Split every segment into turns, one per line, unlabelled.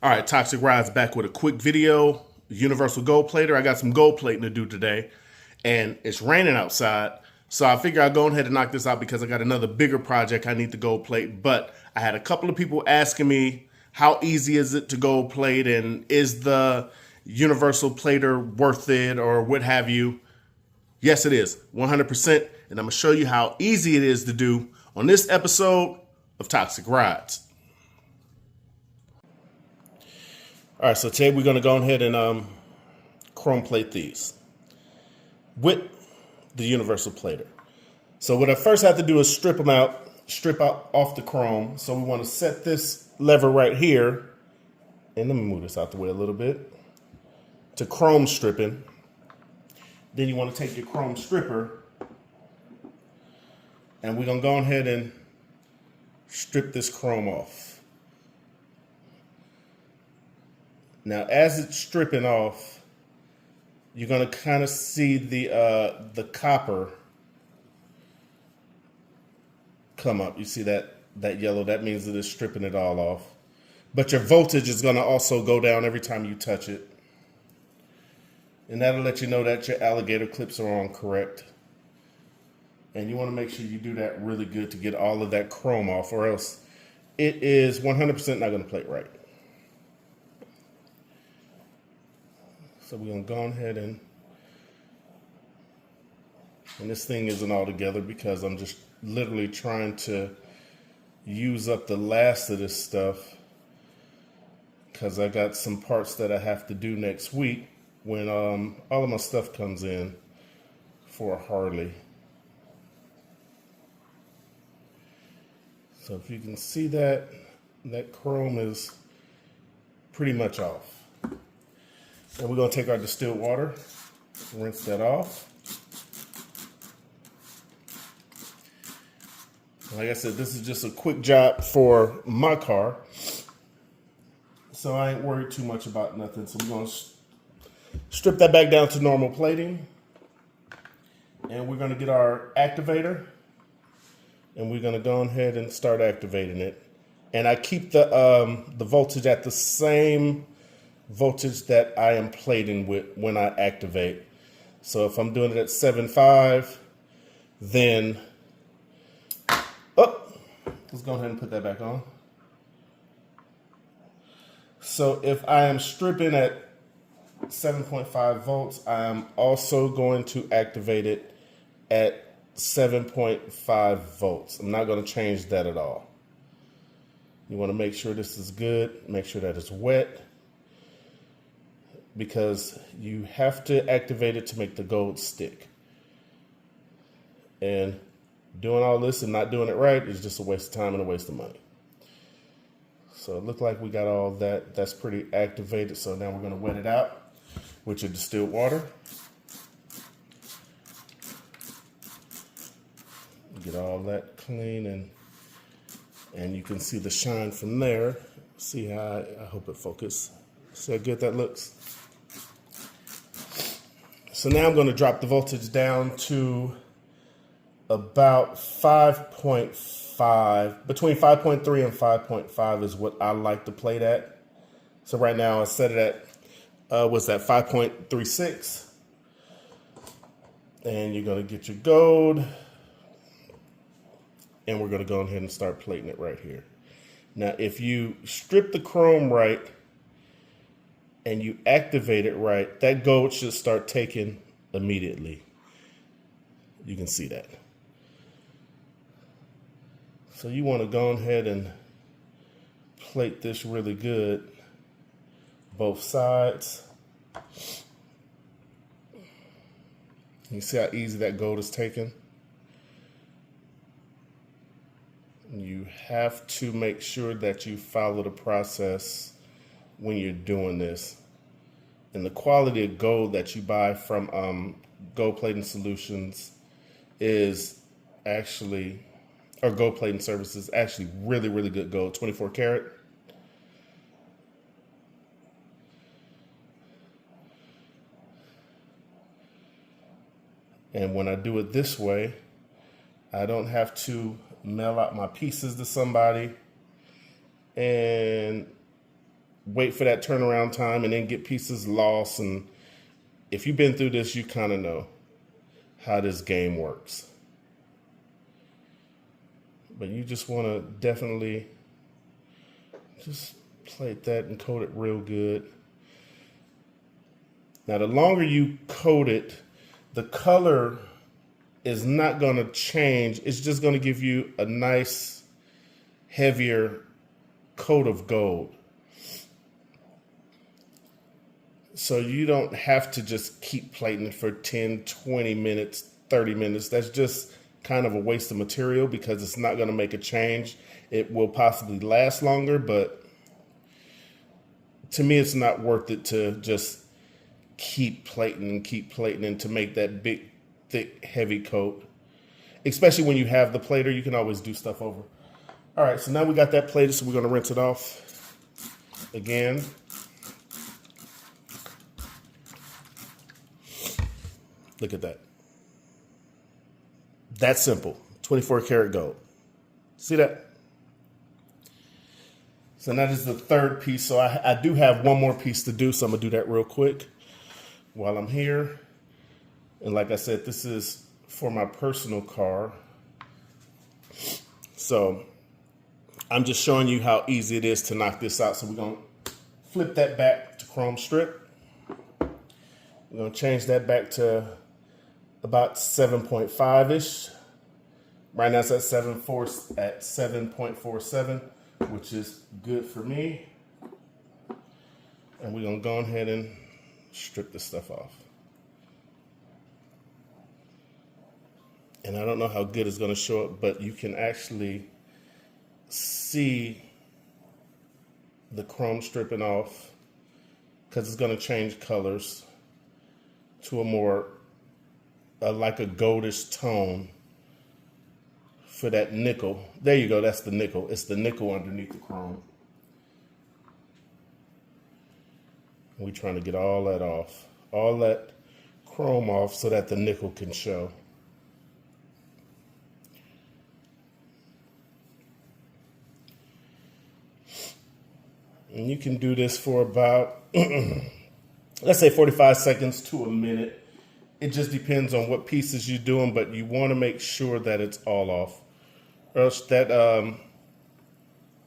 All right, Toxic Rides back with a quick video. Universal gold plater. I got some gold plating to do today, and it's raining outside. So I figure I'll go ahead and knock this out because I got another bigger project I need to gold plate. But I had a couple of people asking me how easy is it to gold plate and is the Universal plater worth it or what have you. Yes, it is 100%. And I'm going to show you how easy it is to do on this episode of Toxic Rides. All right, so today we're going to go ahead and chrome plate these with the Universal plater. So what I first have to do is strip out off the chrome. So we want to set this lever right here, and let me move this out the way a little bit, to chrome stripping. Then you want to take your chrome stripper, and we're going to go ahead and strip this chrome off. Now, as it's stripping off, you're going to kind of see the copper come up. You see that yellow? That means that it's stripping it all off. But your voltage is going to also go down every time you touch it. And that'll let you know that your alligator clips are on correct. And you want to make sure you do that really good to get all of that chrome off, or else it is 100% not going to plate right. So we're going to go ahead and this thing isn't all together because I'm just literally trying to use up the last of this stuff because I got some parts that I have to do next week when all of my stuff comes in for Harley. So if you can see that chrome is pretty much off. And we're going to take our distilled water, rinse that off. Like I said, this is just a quick job for my car. So I ain't worried too much about nothing. So we're going to strip that back down to normal plating. And we're going to get our activator. And we're going to go ahead and start activating it. And I keep the voltage at the same voltage that I am plating with when I activate. So if I'm doing it at 7.5, then let's go ahead and put that back on. So if I am stripping at 7.5 volts, I am also going to activate it at 7.5 volts. I'm not going to change that at all. You want to make sure this is good, make sure that it's wet, because you have to activate it to make the gold stick. And doing all this and not doing it right is just a waste of time and a waste of money. So it looked like we got all that. That's pretty activated. So now we're going to wet it out with your distilled water. Get all that clean, and you can see the shine from there. See how I hope it focuses. See how good that looks? So now I'm going to drop the voltage down to about 5.5, between 5.3 and 5.5 is what I like to plate at. So right now I set it at, what's that, 5.36. And you're going to get your gold. And we're going to go ahead and start plating it right here. Now, if you strip the chrome right and you activate it right, that gold should start taking immediately. You can see that. So you want to go ahead and plate this really good, both sides. You see how easy that gold is taken? You have to make sure that you follow the process when you're doing this. And the quality of gold that you buy from Gold Plating Solutions is actually, or Gold Plating Services, actually really, really good gold, 24 karat. And when I do it this way, I don't have to mail out my pieces to somebody and wait for that turnaround time and then get pieces lost. And if you've been through this, you kind of know how this game works. But you just want to definitely just plate that and coat it real good. Now, the longer you coat it, the color is not going to change. It's just going to give you a nice, heavier coat of gold. So you don't have to just keep plating it for 10, 20 minutes, 30 minutes. That's just kind of a waste of material because it's not going to make a change. It will possibly last longer, but to me, it's not worth it to just keep plating and to make that big, thick, heavy coat. Especially when you have the plater, you can always do stuff over. All right, so now we got that plated, so we're going to rinse it off again. Look at that. That's simple. 24 karat gold. See that? So that is the third piece. So I do have one more piece to do, so I'm going to do that real quick while I'm here. And like I said, this is for my personal car. So I'm just showing you how easy it is to knock this out. So we're going to flip that back to chrome strip. We're going to change that back to about 7.5-ish. Right now it's at 7.47, which is good for me. And we're going to go ahead and strip this stuff off. And I don't know how good it's going to show up, but you can actually see the chrome stripping off because it's going to change colors to a more like a goldish tone for that nickel. There you go. That's the nickel. It's the nickel underneath the chrome. We're trying to get all that off, all that chrome off so that the nickel can show. And you can do this for about, let's say 45 seconds to a minute. It just depends on what pieces you're doing, but you want to make sure that it's all off. Or else that,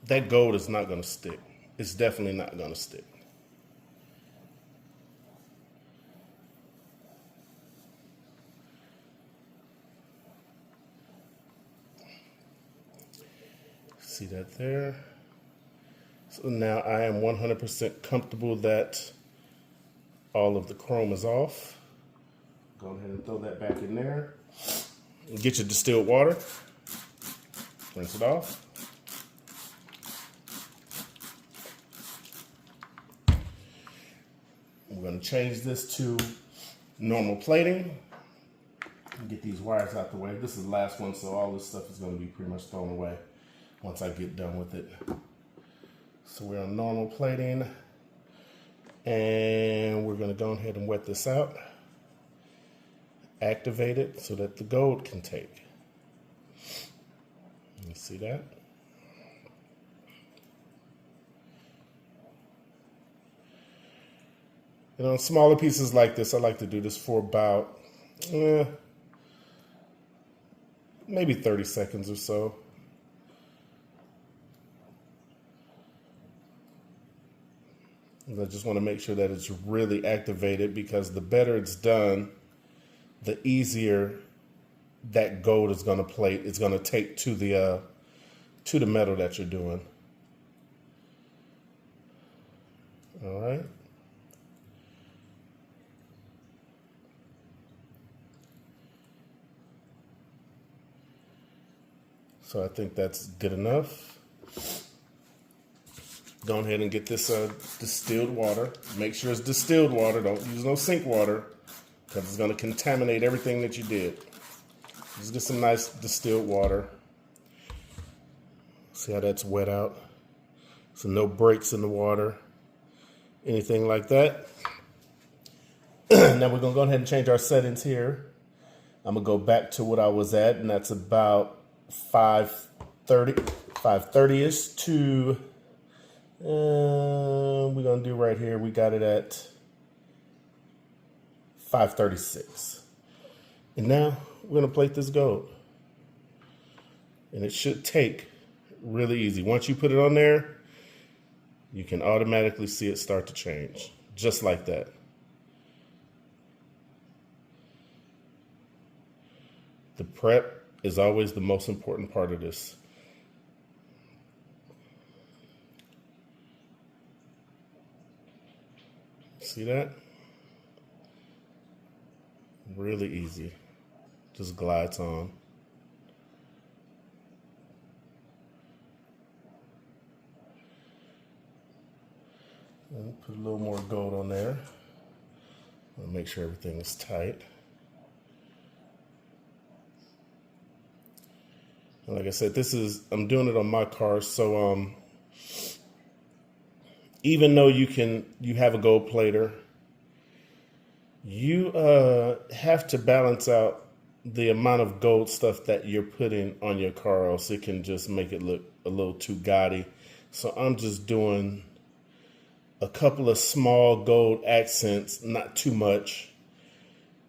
that gold is not going to stick. It's definitely not going to stick. See that there? So now I am 100% comfortable that all of the chrome is off. Go ahead and throw that back in there. And get your distilled water. Rinse it off. We're going to change this to normal plating. Get these wires out the way. This is the last one, so all this stuff is going to be pretty much thrown away once I get done with it. So we're on normal plating. And we're going to go ahead and wet this out. Activate it so that the gold can take. You see that? You know, smaller pieces like this, I like to do this for about maybe 30 seconds or so. I just want to make sure that it's really activated because the better it's done, the easier that gold is going to plate. It's going to take to the metal that you're doing. All right. So I think that's good enough. Go ahead and get this distilled water. Make sure it's distilled water. Don't use no sink water because it's going to contaminate everything that you did. Just get some nice distilled water. See how that's wet out? So no breaks in the water, anything like that. Now we're going to go ahead and change our settings here. I'm going to go back to what I was at, and that's about 5:30-ish to, we're going to do right here, we got it at 536. And now we're going to plate this gold. And it should take really easy. Once you put it on there, you can automatically see it start to change, just like that. The prep is always the most important part of this. See that? Really easy. Just glides on. And put a little more gold on there. I'll make sure everything is tight. And like I said, I'm doing it on my car, so even though you have a gold plater, you have to balance out the amount of gold stuff that you're putting on your car, or else it can just make it look a little too gaudy. So I'm just doing a couple of small gold accents, not too much,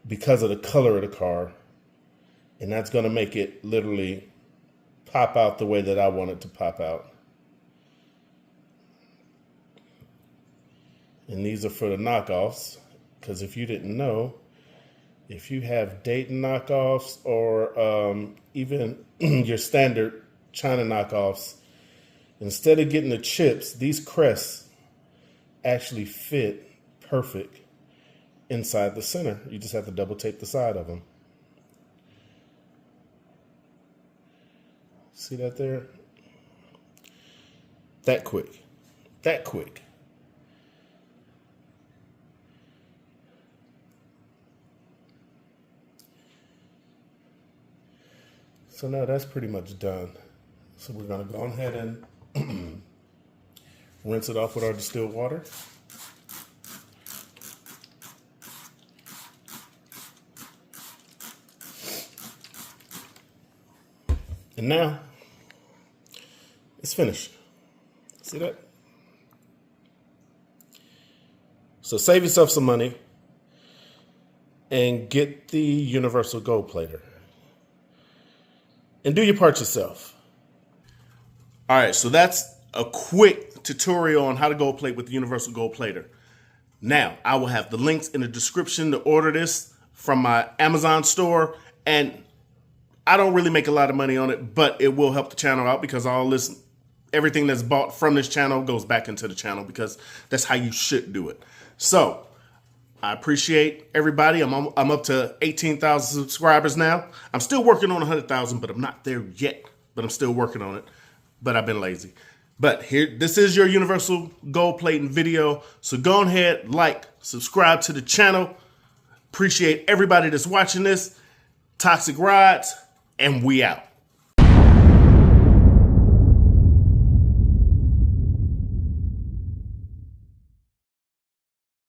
because of the color of the car. And that's going to make it literally pop out the way that I want it to pop out. And these are for the knockoffs, because if you didn't know, if you have Dayton knockoffs or even your standard China knockoffs, instead of getting the chips, these crests actually fit perfect inside the center. You just have to double tape the side of them. See that there? That quick. That quick. So now that's pretty much done. So we're going to go ahead and rinse it off with our distilled water. And now it's finished. See that? So save yourself some money and get the universal gold plater. And do your part yourself. All right, so that's a quick tutorial on how to gold plate with the universal gold plater. Now, I will have the links in the description to order this from my Amazon store. And I don't really make a lot of money on it, but it will help the channel out because everything that's bought from this channel goes back into the channel, because that's how you should do it. So I appreciate everybody. I'm up to 18,000 subscribers now. I'm still working on 100,000, but I'm not there yet. But I'm still working on it. But I've been lazy. But here, this is your universal gold plating video. So go ahead, like, subscribe to the channel. Appreciate everybody that's watching this. Toxic Rods, and we out.